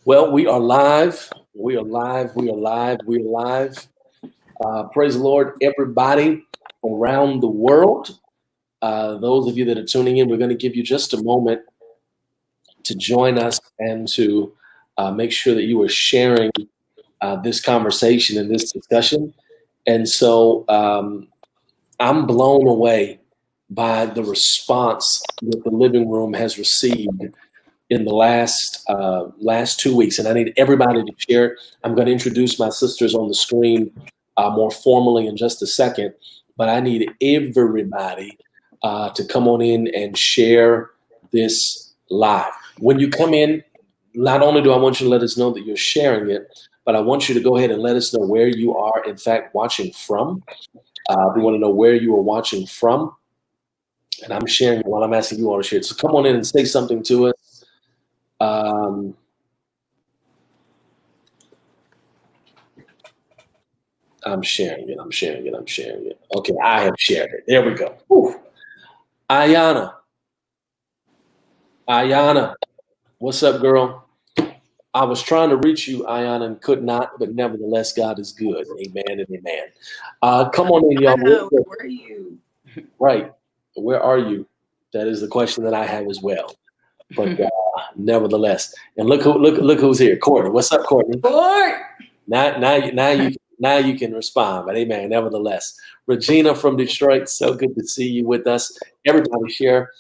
Well, we are live. We are live. We are live. We are live. Praise the Lord, everybody around the world. Those of you that are tuning in, we're going to give you just a moment to join us and to make sure that you are sharing this conversation and this discussion. And so I'm blown away by the response that the living room has received in the last 2 weeks, and I need everybody to share it. I'm going to introduce my sisters on the screen more formally in just a second, but I need everybody to come on in and share this live. When you come in, not only do I want you to let us know that you're sharing it, but I want you to go ahead and let us know where you are, in fact, watching from. We want to know where you are watching from, and I'm sharing it while I'm asking you all to share it. So come on in and say something to us. I'm sharing it. Okay, I have shared it. There we go. Whew. Ayana, what's up, girl? I was trying to reach you, Ayana, and could not, but nevertheless, God is good. Amen and amen. Come on in, y'all. Where are you? Right. Where are you? That is the question that I have as well. But nevertheless, and look who's here. Courtney. What's up, Courtney? Now you can respond, but amen. Nevertheless, Regina from Detroit, so good to see you with us. Everybody share.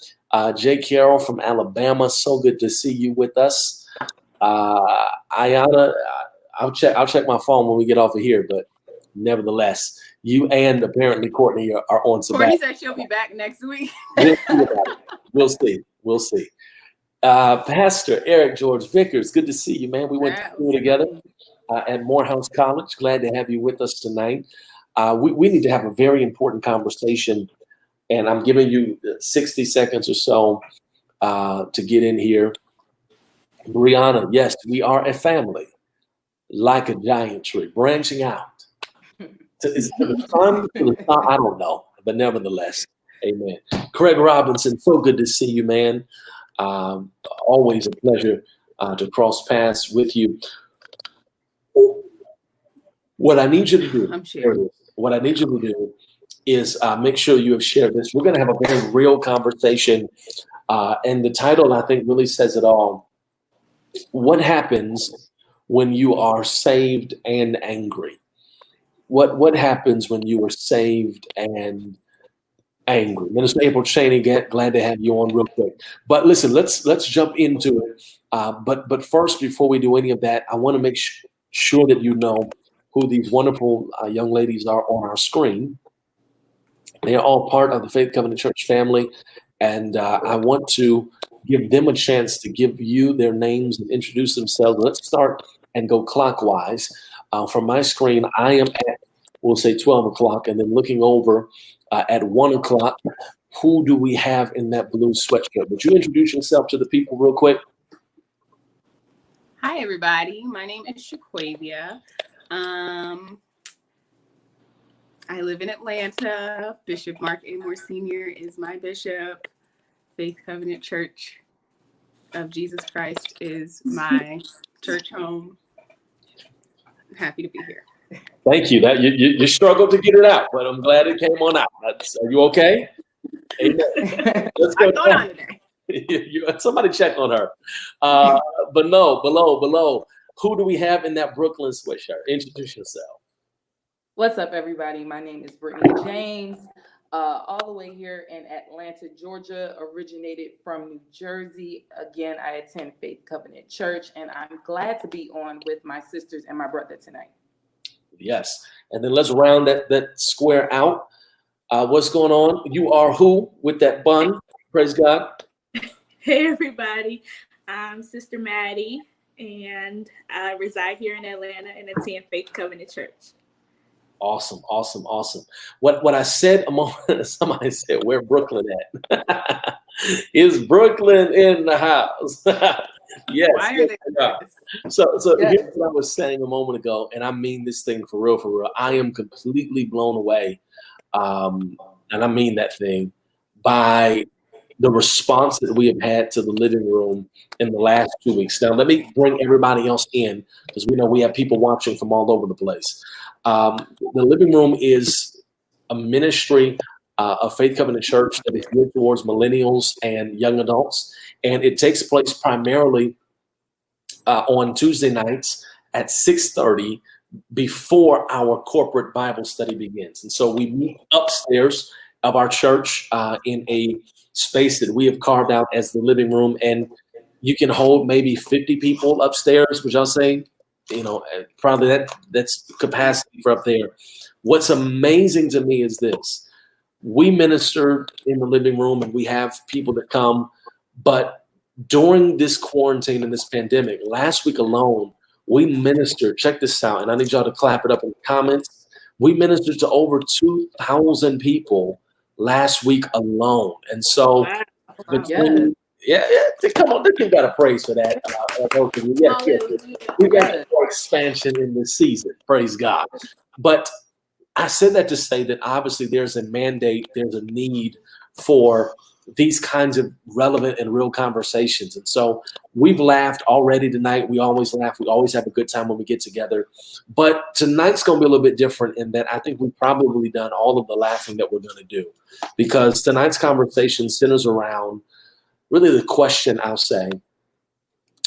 Jay Carroll from Alabama, so good to see you with us. Ayana, I'll check my phone when we get off of here, but nevertheless, you and apparently Courtney are on sabbatical. Courtney said she'll be back next week. We'll see. Pastor Eric George Vickers, good to see you, man. We went to school together at Morehouse College. Glad to have you with us tonight. We need to have a very important conversation, and I'm giving you 60 seconds or so to get in here. Brianna, yes, we are a family, like a giant tree, branching out. To the sun, I don't know, but nevertheless, amen. Craig Robinson, so good to see you, man. Always a pleasure to cross paths with you. What I need you to do, is make sure you have shared this. We're going to have a very real conversation, and the title, I think, really says it all. What happens when you are saved and angry? What happens when you are saved and angry? Minister April Cheney, glad to have you on real quick. But listen, let's jump into it. But first, before we do any of that, I want to make sure that you know who these wonderful young ladies are on our screen. They are all part of the Faith Covenant Church family, and I want to give them a chance to give you their names and introduce themselves. Let's start and go clockwise. From my screen, I am at, we'll say 12 o'clock, and then looking over at 1 o'clock, who do we have in that blue sweatshirt? Would you introduce yourself to the people real quick? Hi, everybody. My name is Shaquavia. I live in Atlanta. Bishop Mark A. Moore Sr. is my bishop. Faith Covenant Church of Jesus Christ is my church home. I'm happy to be here. Thank you. That you struggled to get it out, but I'm glad it came on out. Are you okay? Amen. Let's go. I'm going on today. Somebody check on her. But no, below. Who do we have in that Brooklyn sweatshirt? Introduce yourself. What's up, everybody? My name is Brittany James. All the way here in Atlanta, Georgia, originated from New Jersey. Again, I attend Faith Covenant Church, and I'm glad to be on with my sisters and my brother tonight. Yes. And then let's round that square out. What's going on? You are who with that bun? Praise God. Hey, everybody. I'm Sister Maddie, and I reside here in Atlanta and attend Faith Covenant Church. Awesome. What I said a moment, somebody said, where Brooklyn at? Is Brooklyn in the house? Yes. Why are they So here's what I was saying a moment ago, and I mean this thing for real. I am completely blown away, and I mean that thing, by the response that we have had to the living room in the last 2 weeks. Now, let me bring everybody else in because we know we have people watching from all over the place. The living room is a ministry of Faith Covenant Church that is geared towards millennials and young adults, and it takes place primarily on Tuesday nights at 6:30 before our corporate Bible study begins. And so we meet upstairs of our church in a space that we have carved out as the living room, and you can hold maybe 50 people upstairs, which I'll say, probably that's capacity for up there. What's amazing to me is this. We minister in the living room and we have people that come, but during this quarantine and this pandemic, last week alone, we ministered, check this out, and I need y'all to clap it up in the comments. We ministered to over 2,000 people last week alone. And so, come on, you got to praise for that. We got more expansion in this season. Praise God. But I said that to say that obviously there's a mandate, there's a need for these kinds of relevant and real conversations. And so we've laughed already tonight. We always laugh. We always have a good time when we get together. But tonight's going to be a little bit different in that I think we've probably done all of the laughing that we're going to do, because tonight's conversation centers around really the question, I'll say,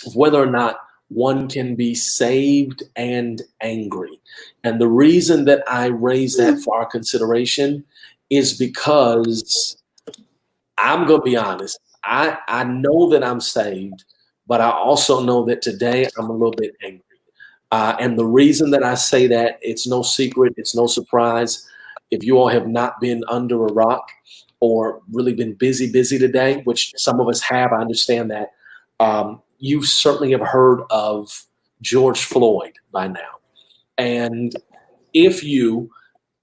of whether or not one can be saved and angry. And the reason that I raise that for our consideration is because I'm going to be honest. I know that I'm saved, but I also know that today I'm a little bit angry. And the reason that I say that, it's no secret, it's no surprise. If you all have not been under a rock or really been busy today, which some of us have, I understand that. You certainly have heard of George Floyd by now. And if you,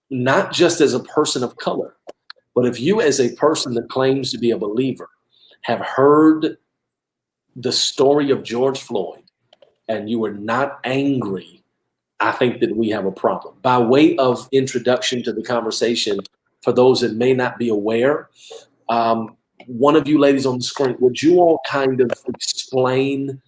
not just as a person of color, but if you as a person that claims to be a believer have heard the story of George Floyd and you are not angry, I think that we have a problem. By way of introduction to the conversation, for those that may not be aware, one of you ladies on the screen, would you all kind of explain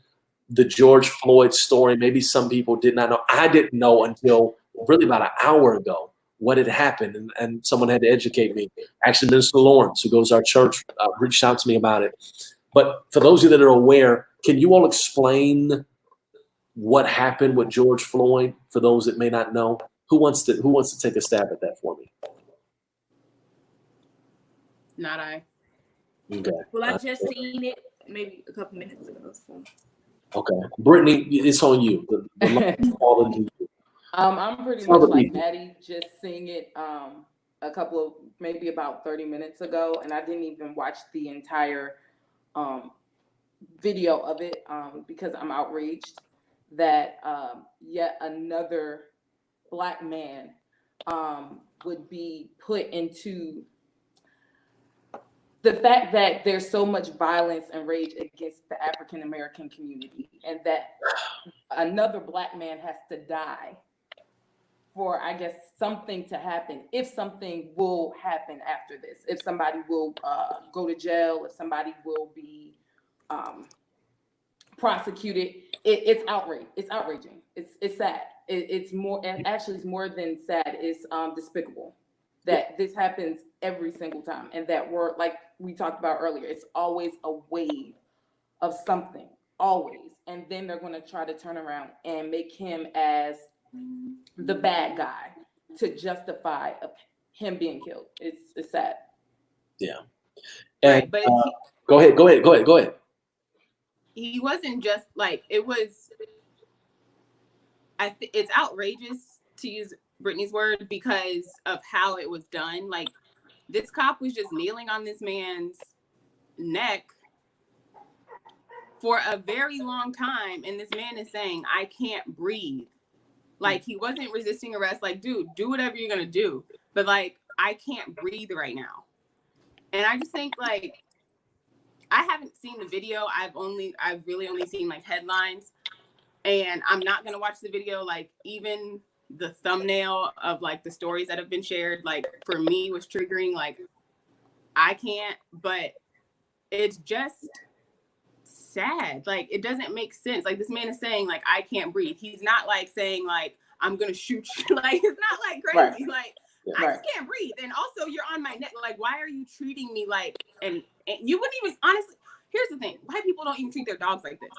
the George Floyd story? Maybe some people did not know. I didn't know until really about an hour ago what had happened, and someone had to educate me. Actually, Minister Lawrence, who goes to our church, reached out to me about it. But for those of you that are aware, can you all explain what happened with George Floyd for those that may not know? Who wants to take a stab at that for me? Not I. Okay. Well, I just seen it maybe a couple minutes ago. So. Okay, Brittany, it's on you. I'm pretty much like Maddie, just seeing it maybe about 30 minutes ago, and I didn't even watch the entire video of it because I'm outraged that yet another Black man would be put into the fact that there's so much violence and rage against the African American community, and that another Black man has to die for, I guess, something to happen, if something will happen after this, if somebody will go to jail, if somebody will be prosecuted. It's outrage. It's outraging. It's sad. It's more than sad. It's despicable that this happens every single time, and that we're, like we talked about earlier, it's always a wave of something, always, and then they're going to try to turn around and make him as the bad guy to justify him being killed. It's sad. Yeah. Right, And, but go ahead. He wasn't just like, it was. It's outrageous, to use Brittany's word, because of how it was done. Like, this cop was just kneeling on this man's neck for a very long time, and this man is saying, "I can't breathe." Like, he wasn't resisting arrest. Like, dude, do whatever you're gonna do, but like, I can't breathe right now. And I just think, like, I haven't seen the video. I've really only seen like headlines, and I'm not gonna watch the video. Like, even the thumbnail of like the stories that have been shared, like, for me was triggering. Like, I can't. But it's just sad. Like, it doesn't make sense. Like, this man is saying, like, I can't breathe. He's not like saying, like, I'm gonna shoot you. Like, it's not like crazy. Like, I just can't breathe. And also, you're on my neck. Like, why are you treating me like, and you wouldn't even, honestly, here's the thing. White people don't even treat their dogs like this.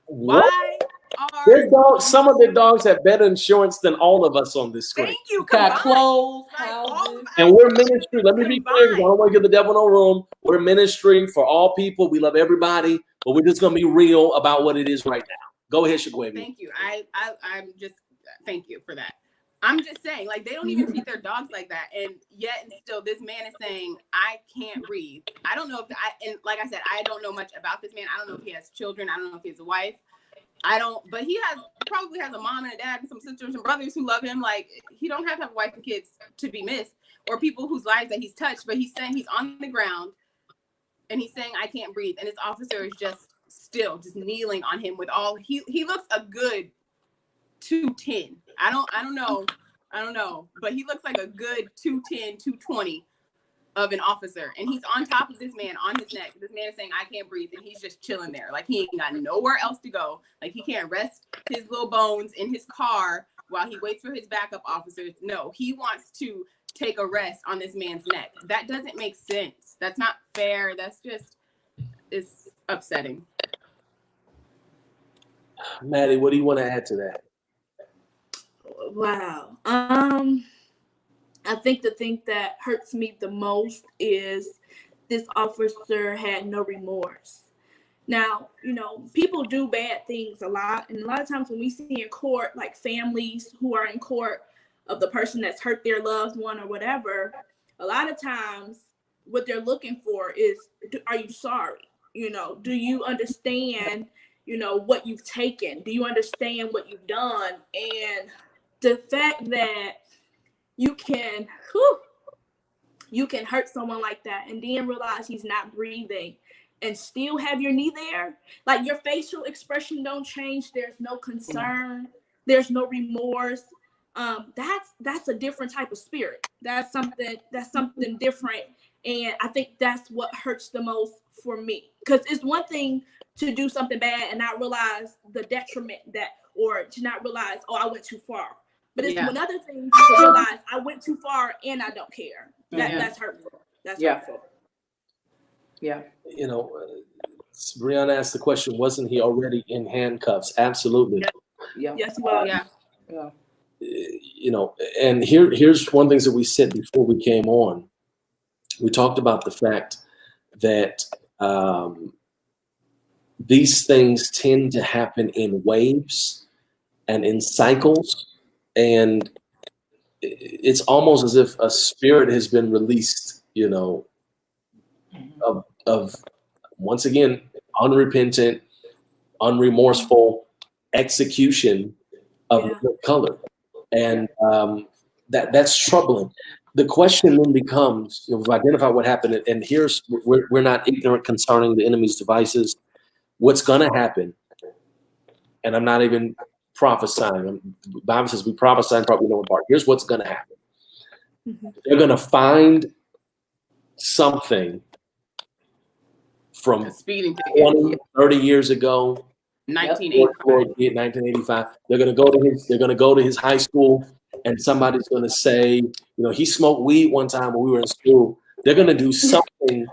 What? Why are Their dogs, some of their dogs have better insurance than all of us on this screen. Thank you. Got clothes, Like, all houses. of And we're ministry. Let me be combined. clear, 'cause I don't want to give the devil no room. We're ministry for all people. We love everybody, but we're just going to be real about what it is right now. Go ahead, Shagwavy. Thank you. I'm just, thank you for that. I'm just saying, like, they don't even treat their dogs like that. And yet, and still, this man is saying, I can't breathe. I don't know if, and like I said, I don't know much about this man. I don't know if he has children. I don't know if he has a wife. But he probably has a mom and a dad and some sisters and brothers who love him. Like, he don't have to have a wife and kids to be missed, or people whose lives that he's touched. But he's saying he's on the ground and he's saying, I can't breathe. And his officer is just kneeling on him with all, he looks a good 210. I don't know, but he looks like a good 210, 220 of an officer, and he's on top of this man on his neck. This man is saying, I can't breathe, and he's just chilling there. Like, he ain't got nowhere else to go. Like, he can't rest his little bones in his car while he waits for his backup officers. No, he wants to take a rest on this man's neck. That doesn't make sense. That's not fair. That's just, it's upsetting. Maddie, what do you want to add to that? Wow. I think the thing that hurts me the most is this officer had no remorse. Now, people do bad things a lot. And a lot of times when we see in court, like families who are in court of the person that's hurt their loved one or whatever, a lot of times what they're looking for is, are you sorry? Do you understand, what you've taken? Do you understand what you've done? And the fact that you can hurt someone like that and then realize he's not breathing and still have your knee there, like, your facial expression don't change. There's no concern. There's no remorse. That's a different type of spirit. That's something different. And I think that's what hurts the most for me, because it's one thing to do something bad and not realize the detriment or to not realize, oh, I went too far. But it's another thing to realize I went too far and I don't care. That's hurtful. That's hurtful. Yeah. Brianna asked the question, wasn't he already in handcuffs? Absolutely. Yeah. Yes, well, Yeah. And here's one thing that we said before we came on. We talked about the fact that these things tend to happen in waves and in cycles. And it's almost as if a spirit has been released, of once again, unrepentant, unremorseful execution of the color. And that's troubling. The question then becomes, we've identified what happened, and we're not ignorant concerning the enemy's devices. What's going to happen, and I'm not even prophesying. The Bible says we prophesy and probably know in part. Here's what's going to happen. Mm-hmm. They're going to find something from 20, 30 years ago, 1985. They're going to go to his high school, and somebody's going to say, he smoked weed one time when we were in school. They're going to do something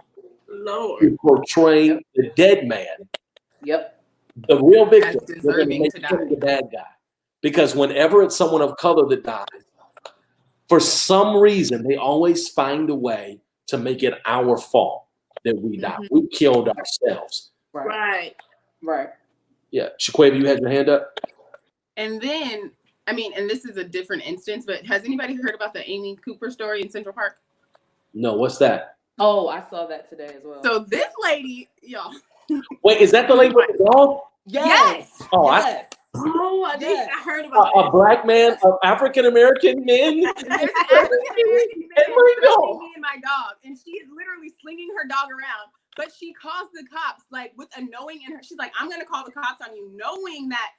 to portray the dead man. Yep. The real victim. They're going to make him the bad guy. Because whenever it's someone of color that dies, for some reason, they always find a way to make it our fault that we died. We killed ourselves. Right. Yeah. Shaquavi, you had your hand up? And then, and this is a different instance, but has anybody heard about the Amy Cooper story in Central Park? No, what's that? Oh, I saw that today as well. So this lady, y'all. Wait, is that the lady with the dog? Yes. Oh, yes. I heard about a black man, of African American men. There's an African American man me and my dog, and she is literally slinging her dog around. But she calls the cops, like, with a knowing in her. She's like, I'm going to call the cops on you, knowing that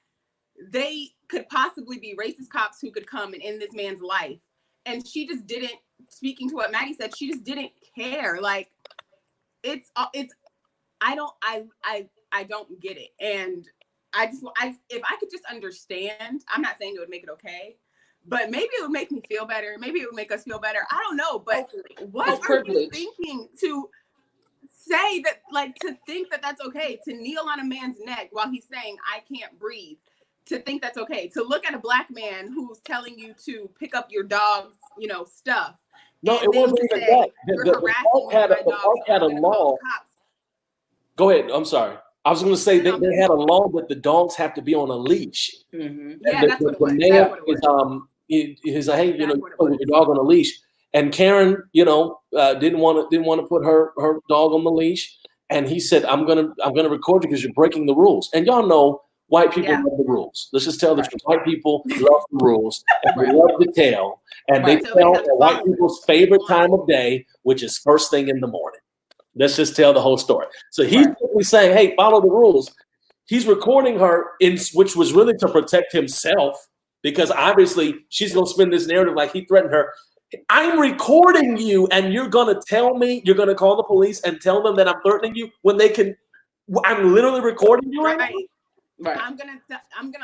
they could possibly be racist cops who could come and end this man's life. And she just didn't, speaking to what Maddie said, she just didn't care. Like, it's I don't get it. And if I could just understand, I'm not saying it would make it okay, but maybe it would make me feel better. Maybe it would make us feel better. I don't know. But what are you thinking to say that, like, to think that that's okay, to kneel on a man's neck while he's saying, I can't breathe, to think that's okay, to look at a black man who's telling you to pick up your dog's, stuff. No, it wasn't even that. The park had a law. Go ahead. I'm sorry. I was going to say they had a law that the dogs have to be on a leash. Mm-hmm. Yeah, that's what it was. Mayor is like, hey, you put your dog on a leash. And Karen, didn't want to put her dog on the leash. And he said, I'm gonna record you because you're breaking the rules. And y'all know white people love the rules. Let's just tell the truth. White people love the rules. And they love to tell. And they tell white people's favorite time of day, which is first thing in the morning. Let's just tell the whole story. So he's simply saying, hey, follow the rules. He's recording her, which was really to protect himself, because obviously she's going to spin this narrative like he threatened her. I'm recording you, and you're going to tell me, you're going to call the police and tell them that I'm threatening you when they can. I'm literally recording you right now. Right. I'm gonna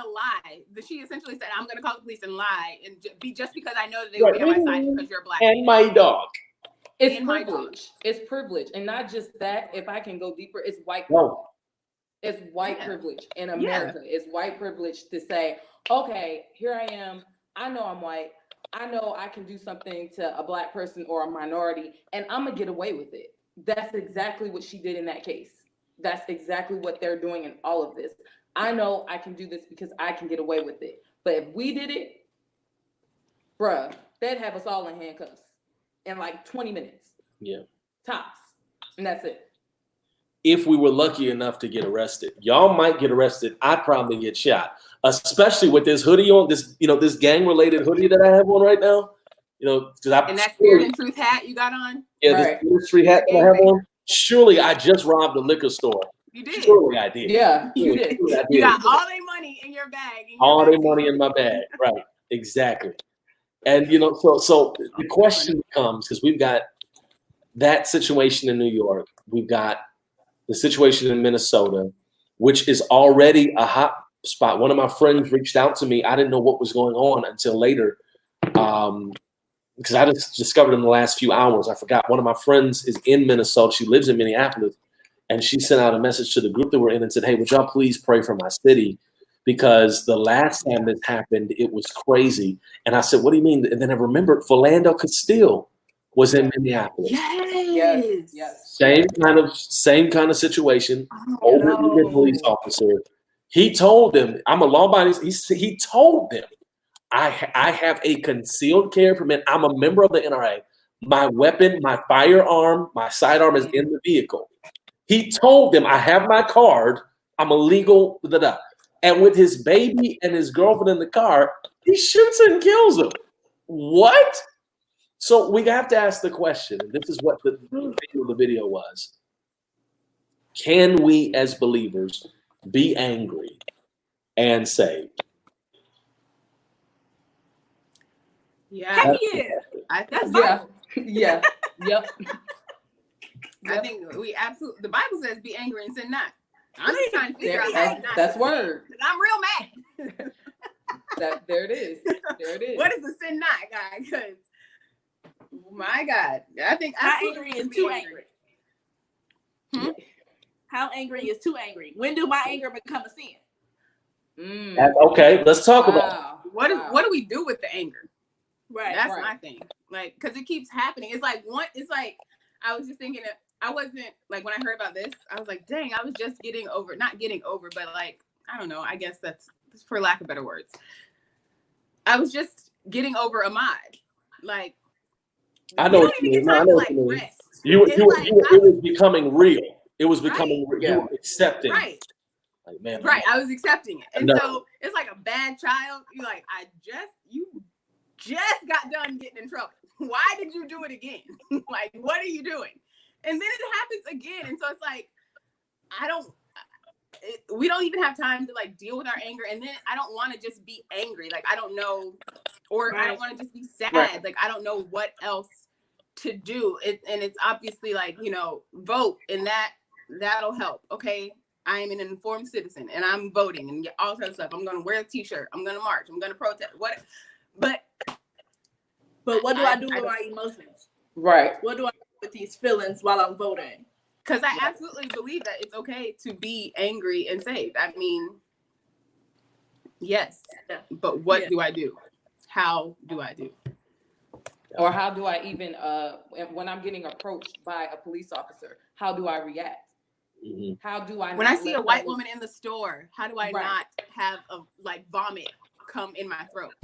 lie. She essentially said, I'm gonna call the police and lie, and just because I know that they will be on my side because you're black. And my dog. It's privilege. It's privilege. And not just that, if I can go deeper, it's white privilege. It's white privilege in America. It's white privilege to say, okay, here I am. I know I'm white. I know I can do something to a black person or a minority, and I'm going to get away with it. That's exactly what she did in that case. That's exactly what they're doing in all of this. I know I can do this because I can get away with it. But if we did it, bruh, they'd have us all in handcuffs in like 20 minutes. Yeah. Tops. And that's it. If we were lucky enough to get arrested, y'all might get arrested. I'd probably get shot, especially with this hoodie on, this gang-related hoodie that I have on right now. And that Spirit and Truth hat you got on? Yeah, this ministry hat that I have on. Surely I just robbed a liquor store. You did. Surely I did. Yeah, you did. You got all their money in your bag. All their money in my bag. Right. Exactly. And so the question comes, because we've got that situation in New York, we've got the situation in Minnesota, which is already a hot spot. One of my friends reached out to me. I didn't know what was going on until later, because I just discovered in the last few hours. I forgot. One of my friends is in Minnesota. She lives in Minneapolis. And she sent out a message to the group that we're in and said, hey, would y'all please pray for my city? Because the last time this happened, it was crazy. And I said, what do you mean? And then I remembered Philando Castile was in Minneapolis. Yes. Same kind of situation. Older police officer. He told them, I'm a law-abiding. He told them, I have a concealed carry permit. I'm a member of the NRA. My weapon, my firearm, my sidearm is in the vehicle. He told them, I have my card. I'm a legal. And with his baby and his girlfriend in the car, he shoots and kills them. What? So we have to ask the question. This is what the video was. Can we as believers be angry and saved? Yeah. Yeah. Yep. I think we absolutely. The Bible says, "Be angry and sin not." I'm just trying to figure out how that's word. I'm real mad. There it is. There it is. What is the sin not, guy? Because my God, I think how angry is too angry. How angry is too angry? When do my anger become a sin? Okay, let's talk about it. What do we do with the anger? Right. That's my thing. Like, because it keeps happening. It's like I was just thinking that I wasn't like, when I heard about this, I was like, dang, I was just not getting over, but like, I don't know. I guess that's for lack of better words. I was just getting over Ahmaud. Like, I know what you mean. I know what you mean. It was becoming real. It was becoming real. You were accepting. Right. Like, man. Right. I was accepting it. And so it's like a bad child. You're like, you just got done getting in trouble. Why did you do it again? Like, what are you doing? And then it happens again. And so it's like, we don't even have time to like deal with our anger. And then I don't want to just be angry. Like, I don't know, or I don't want to just be sad. Right. Like, I don't know what else to do. And it's obviously like, vote. And that that'll help. Okay, I am an informed citizen and I'm voting and all that stuff. I'm going to wear a t-shirt. I'm going to march. I'm going to protest. What? But what do I do with my emotions? Right. What do I do with these feelings while I'm voting? Because I absolutely believe that it's okay to be angry and saved. I mean, yes, but what do I do? How do I do? Or how do I even, when I'm getting approached by a police officer, how do I react? Mm-hmm. How do I? When I see a white woman in the store, how do I not have a vomit come in my throat?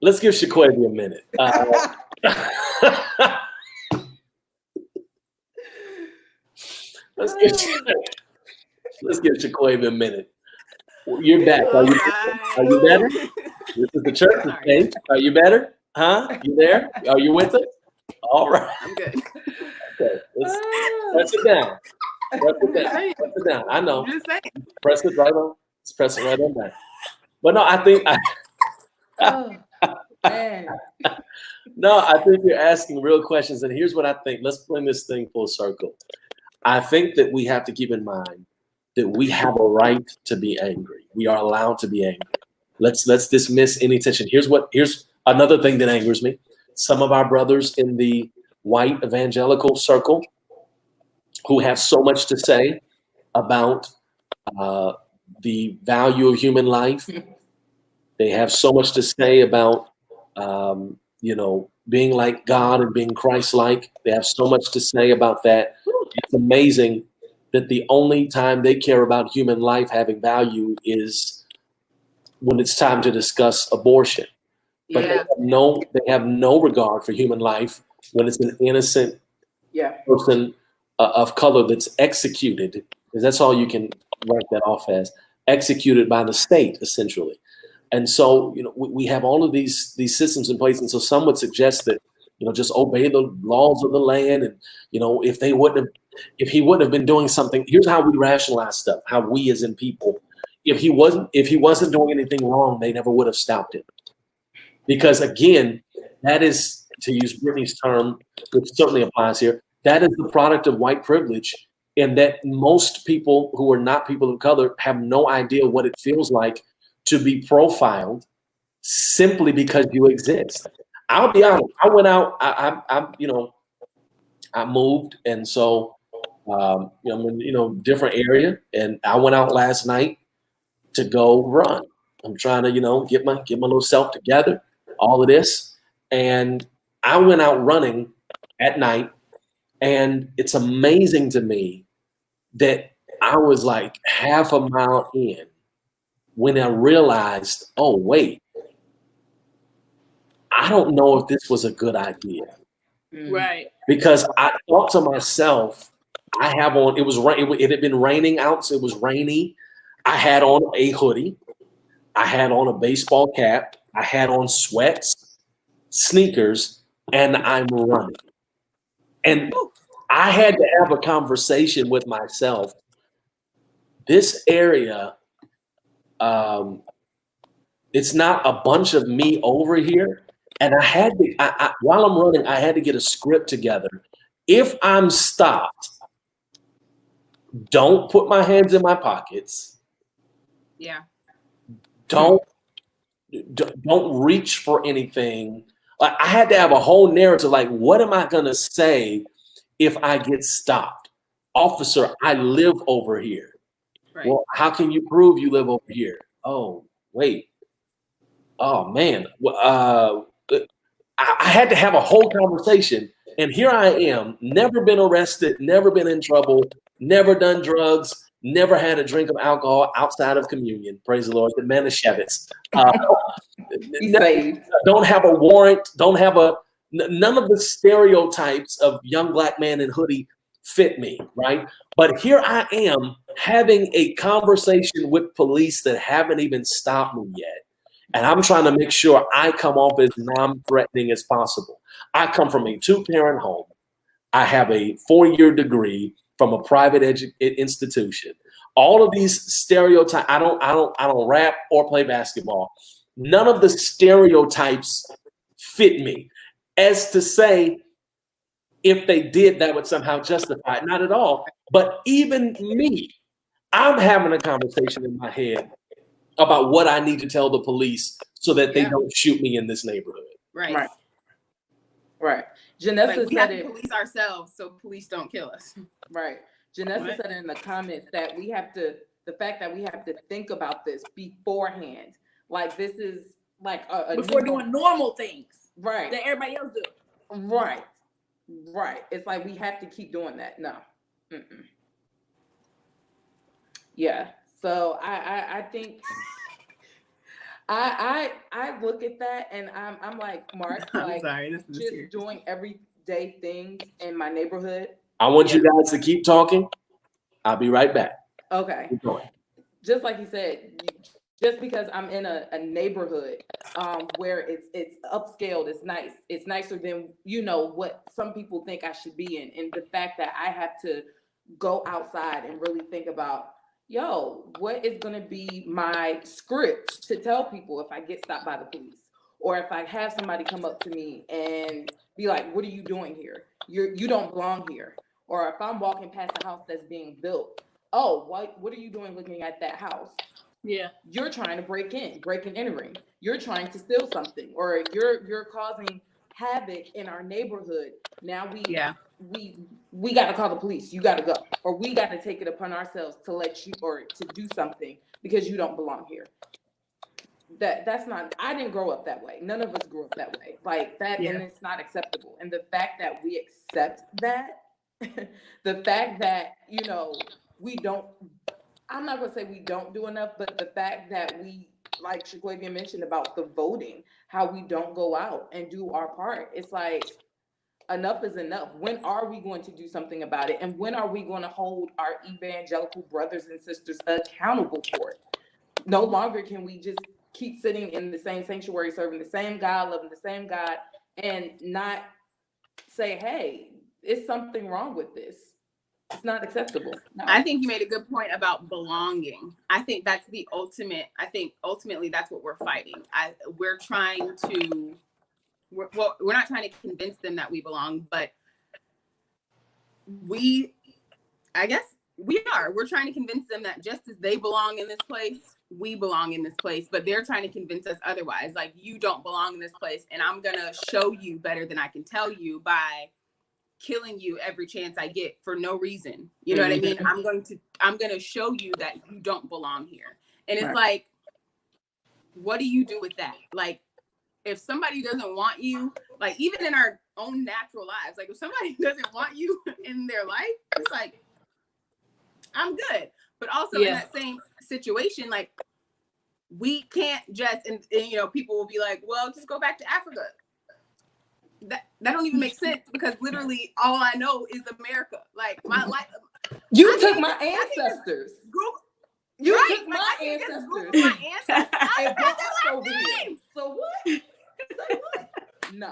Let's give Shaquavi a minute. Let's give Shaquavi a minute. You're back. Are you better? This is the church stage. Are you better? Huh? You there? Are you with us? All right. I'm good. Okay. Let's press it down. Press it down. I know. I'm just saying. Press it right on. Let's press it right on back. But no, I think I think you're asking real questions. And here's what I think. Let's bring this thing full circle. I think that we have to keep in mind that we have a right to be angry. We are allowed to be angry. Let's dismiss any tension. Here's another thing that angers me. Some of our brothers in the white evangelical circle who have so much to say about the value of human life. They have so much to say about being like God and being Christ-like. They have so much to say about that. It's amazing that the only time they care about human life having value is when it's time to discuss abortion. But they have no regard for human life when it's an innocent person of color that's executed, because that's all you can write that off as, executed by the state, essentially. And so, we have all of these systems in place. And so some would suggest that, just obey the laws of the land. And, if he wouldn't have been doing something, here's how we rationalize stuff, how we as in people, if he wasn't doing anything wrong, they never would have stopped him. Because again, that is, to use Brittany's term, which certainly applies here, that is the product of white privilege, and that most people who are not people of color have no idea what it feels like to be profiled simply because you exist. I'll be honest. I went out. I moved, and so I'm in different area, and I went out last night to go run. I'm trying to get my little self together, all of this, and I went out running at night, and it's amazing to me that I was like half a mile in when I realized, oh wait, I don't know if this was a good idea. Right. Because I thought to myself, I have on, it had been raining out, so it was rainy. I had on a hoodie. I had on a baseball cap. I had on sweats, sneakers, and I'm running. And I had to have a conversation with myself. This area, it's not a bunch of me over here. And I had to, while I'm running, I had to get a script together. If I'm stopped, don't put my hands in my pockets. Yeah. Don't reach for anything. Like, I had to have a whole narrative. Like, what am I going to say if I get stopped? Officer, I live over here. Right. Well, how can you prove you live over here? Oh, wait. Oh, man. I had to have a whole conversation. And here I am, never been arrested, never been in trouble, never done drugs, never had a drink of alcohol outside of communion. Praise the Lord. The Manischewitz. Don't have a warrant. None of the stereotypes of young black man in hoodie fit me, right? But here I am having a conversation with police that haven't even stopped me yet. And I'm trying to make sure I come off as non-threatening as possible. I come from a 2-parent home. I have a 4-year degree from a private institution. All of these stereotypes, I don't rap or play basketball. None of the stereotypes fit me. As to say, if they did, that would somehow justify it. Not at all. But even me, I'm having a conversation in my head about what I need to tell the police so that they don't shoot me in this neighborhood. Right. Janessa Like, we have said to it. police ourselves so police don't kill us. Right. Janessa said it in the comments that the fact that we have to think about this beforehand. Like, this is like before doing normal things. Right. That everybody else do. Right. It's like we have to keep doing that. No. Mm-mm. Yeah. So I think I look at that and I'm like, Mark, like, just doing everyday things in my neighborhood. I want you guys to keep talking. I'll be right back. Okay. Keep going. Just like you said, just because I'm in a neighborhood where it's upscaled, it's nicer than, you know, what some people think I should be in. And the fact that I have to go outside and really think about, what is going to be my script to tell people if I get stopped by the police, or if I have somebody come up to me and be like, what are you doing here? You don't belong here. Or if I'm walking past a house that's being built, what are you doing looking at that house? Yeah. You're trying to break and entering. You're trying to steal something, or you're causing havoc in our neighborhood. Now we got to call the police. You got to go, or we got to take it upon ourselves to let you, or to do something because you don't belong here. That's not. I didn't grow up that way. None of us grew up that way. Like that, and it's not acceptable. And the fact that we accept that, the fact that we don't. I'm not gonna say we don't do enough, but the fact that we, like Shaquavia mentioned about the voting, how we don't go out and do our part. It's like, enough is enough. When are we going to do something about it? And when are we going to hold our evangelical brothers and sisters accountable for it? No longer can we just keep sitting in the same sanctuary, serving the same God, loving the same God, and not say, hey, it's something wrong with this. It's not acceptable. No. I think you made a good point about belonging. I think that's the ultimate. I think ultimately that's what we're fighting. We're not trying to convince them that we belong, but I guess we are. We're trying to convince them that just as they belong in this place, we belong in this place, but they're trying to convince us otherwise. Like, you don't belong in this place, and I'm going to show you better than I can tell you by killing you every chance I get for no reason. You know what I mean? I'm going to show you that you don't belong here. And it's like, what do you do with that? Like, if somebody doesn't want you, like, even in our own natural lives, like, if somebody doesn't want you in their life, it's like, I'm good. But also in that same situation, like, we can't just, and people will be like, well, just go back to Africa. That don't even make sense, because literally all I know is America. Like, my life. You took my ancestors. You took my ancestors. Google my ancestors. I got that over here. So what? Say what? No.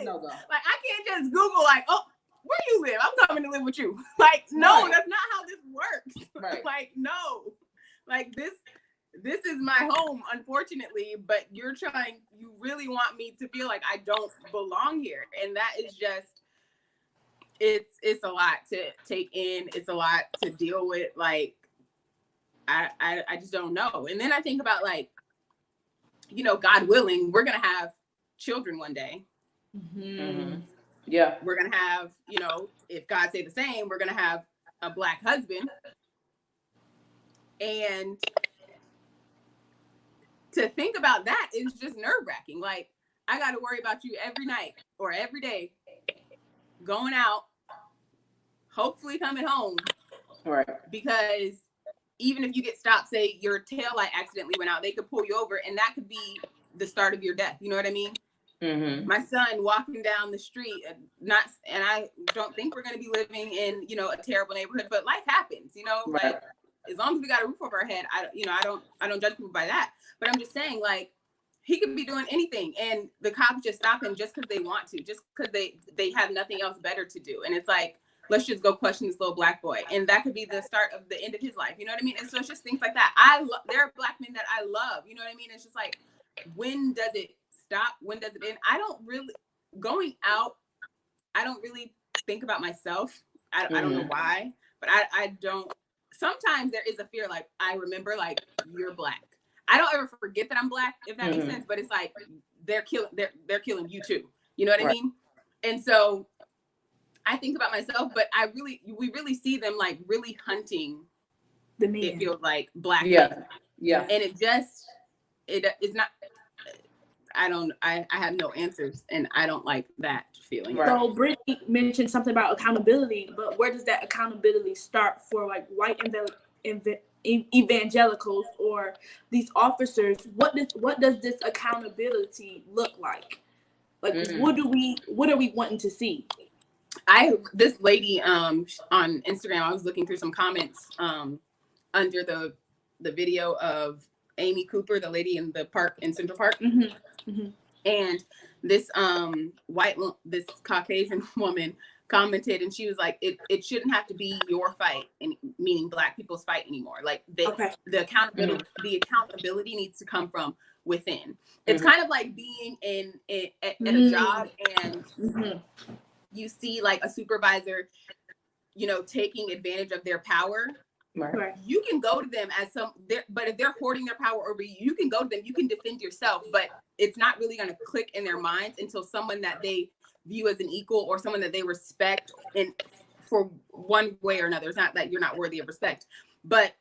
No, go. Like, I can't just Google, like, oh, where you live? I'm coming to live with you. Like, no, that's not how this works. Right. Like, no. Like, this is my home, unfortunately, but you really want me to feel like I don't belong here. And that is just, it's a lot to take in. It's a lot to deal with. Like, I just don't know. And then I think about, like, God willing, we're going to have children one day. Mm-hmm. Yeah. We're going to have, if God say the same, we're going to have a Black husband. And to think about that is just nerve-wracking. Like, I got to worry about you every night or every day, going out, hopefully coming home. Right. Because even if you get stopped, say your taillight accidentally went out, they could pull you over, and that could be the start of your death. You know what I mean? Mm-hmm. My son walking down the street, and I don't think we're going to be living in, a terrible neighborhood, but life happens, Right. Like, as long as we got a roof over our head, I don't judge people by that. But I'm just saying, like, he could be doing anything, and the cops just stop him just because they want to, just because they have nothing else better to do. And it's like, let's just go question this little Black boy, and that could be the start of the end of his life. You know what I mean? And so it's just things like that. There are Black men that I love. You know what I mean? It's just like, when does it stop? When does it end? I don't really going out. don't really think about myself. I don't know why, but I don't. Sometimes there is a fear, like I remember, like you're Black. I don't ever forget that I'm Black, if that makes sense. But it's like they're killing you too. You know what I mean? And so I think about myself, but we really see them like really hunting. The man. It feels like Black Yeah. men. And it is not. I have no answers, and I don't like that feeling. Right. So Brittany mentioned something about accountability, but where does that accountability start for like white evangelicals or these officers? What does this accountability look like? Like what are we wanting to see? This lady on Instagram, I was looking through some comments under the video of Amy Cooper, the lady in the park in Central Park. And this this Caucasian woman commented, and she was like, it shouldn't have to be your fight, and meaning Black people's fight anymore. Like the accountability needs to come from within. It's kind of like being at a job, and you see like a supervisor, taking advantage of their power. Right. You can go to them but if they're hoarding their power over you, you can go to them, you can defend yourself, but it's not really going to click in their minds until someone that they view as an equal or someone that they respect and for one way or another. It's not that you're not worthy of respect, but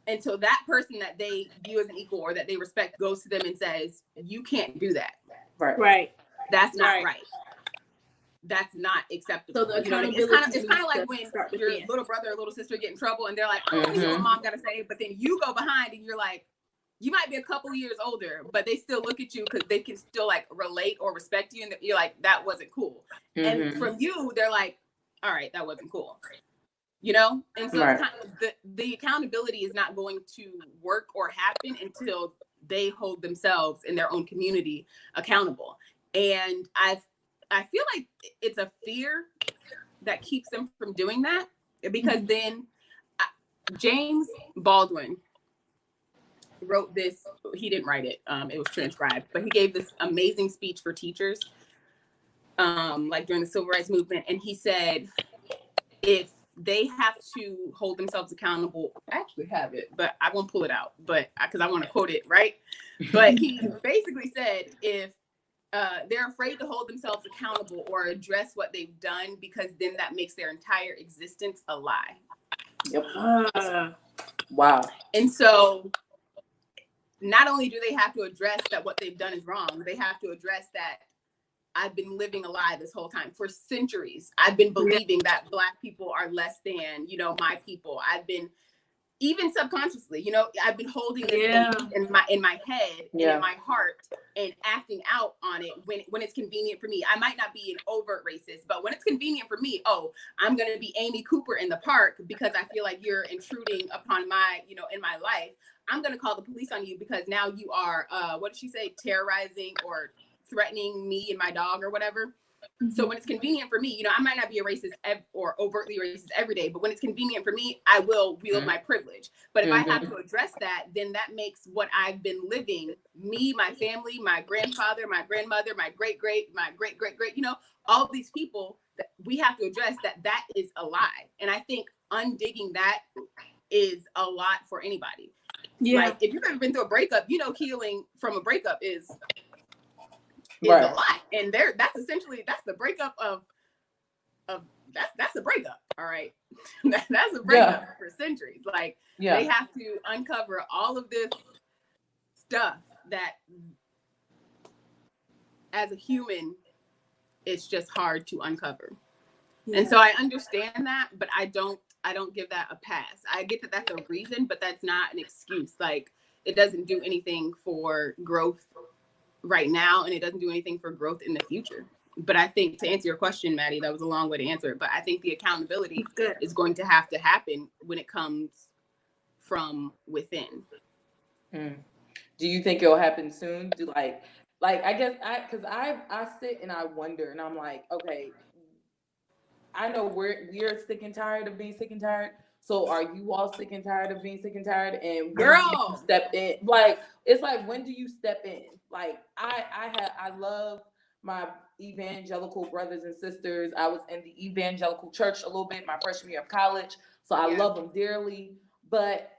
until that person that they view as an equal or that they respect goes to them and says, you can't do that. Right. That's not right. That's not acceptable. So the accountability it's kind of like when your little brother or little sister get in trouble and they're like, oh, you know what mom gotta say, but then you go behind and you're like, you might be a couple years older, but they still look at you because they can still like relate or respect you, and you're like, that wasn't cool. And from you, they're like, all right, that wasn't cool. And so it's kind of, the accountability is not going to work or happen until they hold themselves in their own community accountable. And I feel like it's a fear that keeps them from doing that, because then James Baldwin wrote this. He didn't write it. It was transcribed, but he gave this amazing speech for teachers, like during the Civil Rights Movement. And he said, if they have to hold themselves accountable, I actually have it, but I won't pull it out, but because I want to quote it, right? But he basically said, if they're afraid to hold themselves accountable or address what they've done, because then that makes their entire existence a lie. Yep. Wow. And so not only do they have to address that what they've done is wrong, they have to address that I've been living a lie this whole time. For centuries, I've been believing that Black people are less than, my people. I've been, even subconsciously, I've been holding this in my head and in my heart and acting out on it when it's convenient for me. I might not be an overt racist, but when it's convenient for me, I'm going to be Amy Cooper in the park because I feel like you're intruding upon my, in my life. I'm going to call the police on you because now you are, what did she say, terrorizing or threatening me and my dog or whatever. So when it's convenient for me, I might not be a racist or overtly racist every day, but when it's convenient for me, I will wield my privilege. But if I have to address that, then that makes what I've been living, me, my family, my grandfather, my grandmother, my great-great, all these people, that we have to address that is a lie. And I think undigging that is a lot for anybody. Yeah. Like if you've ever been through a breakup, healing from a breakup is a lot. And that's the breakup of that's a breakup. All right. That's a breakup for centuries. Like they have to uncover all of this stuff that as a human, it's just hard to uncover. And so I understand that, but I don't give that a pass. I get that that's a reason, but that's not an excuse. Like it doesn't do anything for growth right now, and it doesn't do anything for growth in the future. But I think, to answer your question, Maddie, that was a long way to answer it, but I think the accountability is going to have to happen when it comes from within. Do you think it'll happen soon? I guess because I sit and I wonder, and I'm like, okay, I know we're sick and tired of being sick and tired. So are you all sick and tired of being sick and tired? And girl, step in. Like it's like, when do you step in? Like I love my evangelical brothers and sisters. I was in the evangelical church a little bit my freshman year of college, so I love them dearly. But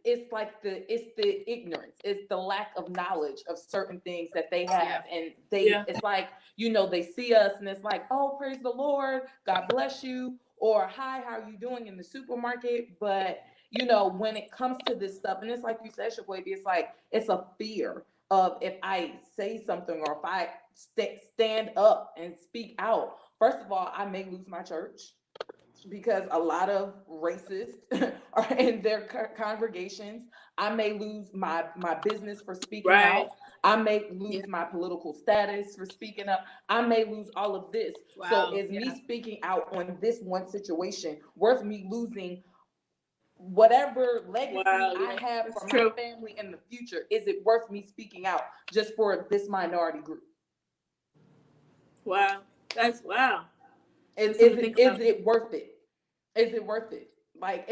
it's like the ignorance, it's the lack of knowledge of certain things that they have, and it's like, you know, they see us and it's like, oh, praise the Lord, God bless you, or hi, how are you doing in the supermarket? But you know, when it comes to this stuff, and it's like you said, Shaboy, it's like it's a fear of, if I say something or if I stand up and speak out, first of all, I may lose my church, because a lot of racists are in their congregations. I may lose my business for speaking out. I may lose my political status for speaking up. I may lose all of this. So is me speaking out on this one situation worth me losing whatever legacy I have for my family in the future? Is it worth me speaking out just for this minority group? Wow. That's wow. Is it worth it? Is it worth it? Like,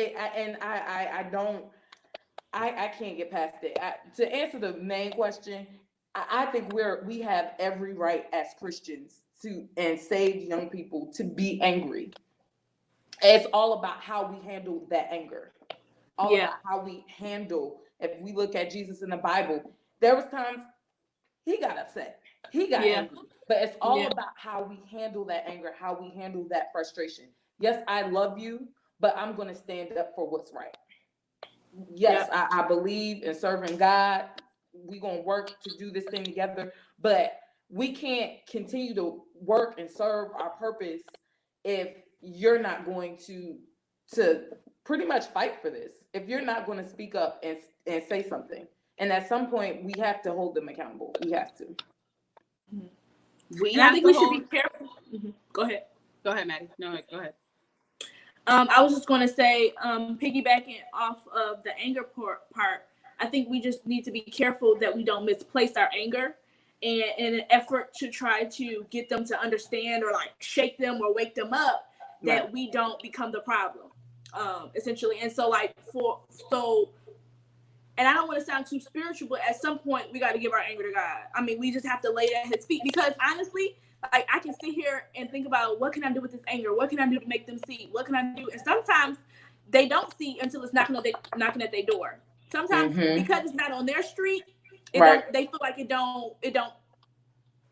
I can't get past it. To answer the main question, I think we have every right as Christians and saved young people to be angry. It's all about how we handle that anger. About how we handle. If we look at Jesus in the Bible, there was times he got upset, he got angry, but it's all about how we handle that anger, how we handle that frustration. Yes, I love you, but I'm going to stand up for what's right. Yes, I believe in serving God. We're going to work to do this thing together, but we can't continue to work and serve our purpose if you're not going to pretty much fight for this, if you're not going to speak up and say something. And at some point, we have to hold them accountable. We have to. I think we should be careful. Go ahead. Go ahead, Maddie. No, go ahead. I was just going to say, piggybacking off of the anger part, I think we just need to be careful that we don't misplace our anger, and in an effort to try to get them to understand, or like shake them or wake them up, that we don't become the problem, essentially. And so and I don't want to sound too spiritual, but at some point we got to give our anger to God. I mean, we just have to lay it at his feet, because honestly, like, I can sit here and think about, what can I do with this anger? What can I do to make them see? What can I do? And sometimes they don't see until it's knocking at their door. Sometimes because it's not on their street, they feel like it don't,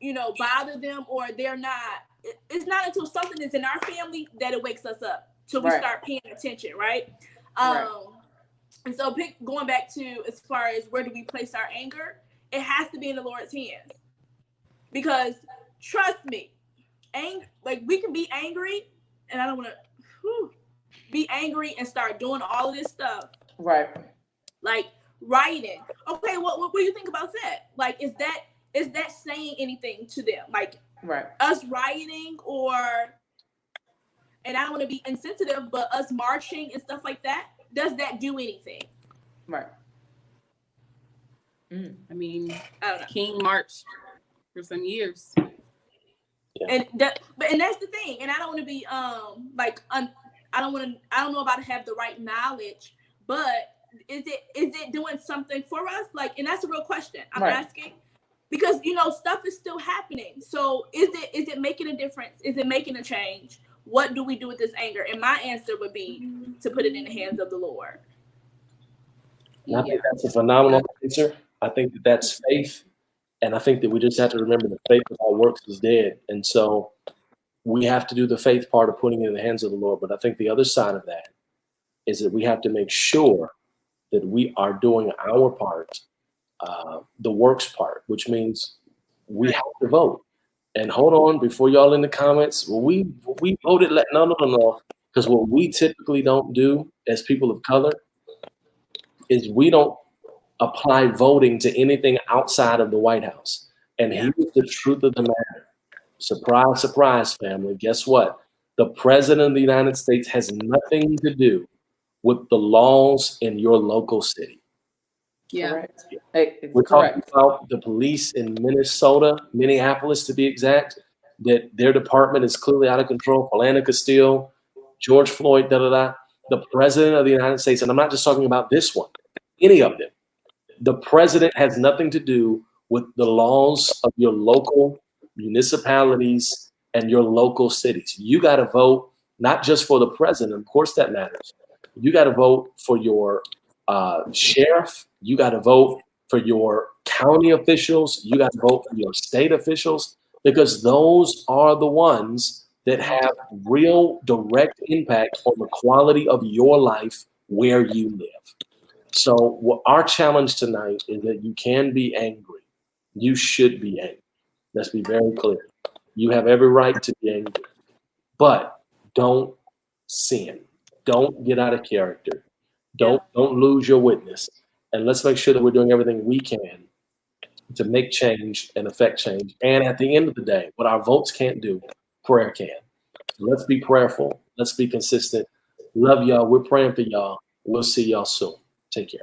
you know, bother them, or they're not. It's not until something is in our family that it wakes us up, till we start paying attention, right? And so going back to, as far as where do we place our anger, it has to be in the Lord's hands, because trust me, like, we can be angry, and I don't want to be angry and start doing all of this stuff. Right. Like writing. Okay, what do you think about that? Like, is that saying anything to them? Like, us writing, and I don't want to be insensitive, but us marching and stuff like that, does that do anything? Right. I mean, I don't know. King marched for some years. And that's the thing. And I don't want to be I don't know about to have the right knowledge, but is it doing something for us? Like, and that's a real question I'm asking, because, you know, stuff is still happening. So is it making a difference? Is it making a change? What do we do with this anger? And my answer would be to put it in the hands of the Lord. And I think that's a phenomenal answer. I think that's faith. And I think that we just have to remember that faith without works is dead. And so we have to do the faith part of putting it in the hands of the Lord. But I think the other side of that is that we have to make sure that we are doing our part, the works part, which means we have to vote. And hold on, before y'all in the comments, we voted, no. Because what we typically don't do as people of color is we don't apply voting to anything outside of the White House. And here's the truth of the matter. Surprise, surprise, family. Guess what? The president of the United States has nothing to do with the laws in your local city. Yeah. We're talking about the police in Minneapolis to be exact, that their department is clearly out of control. Philando Castile, George Floyd, The president of the United States, and I'm not just talking about this one, any of them. The president has nothing to do with the laws of your local municipalities and your local cities. You got to vote not just for the president, of course that matters. You got to vote for your sheriff. You got to vote for your county officials. You got to vote for your state officials, because those are the ones that have real direct impact on the quality of your life where you live. So our challenge tonight is that you can be angry. You should be angry. Let's be very clear. You have every right to be angry, but don't sin. Don't get out of character. Don't lose your witness. And let's make sure that we're doing everything we can to make change and affect change. And at the end of the day, what our votes can't do, prayer can. So let's be prayerful. Let's be consistent. Love y'all. We're praying for y'all. We'll see y'all soon. Take care.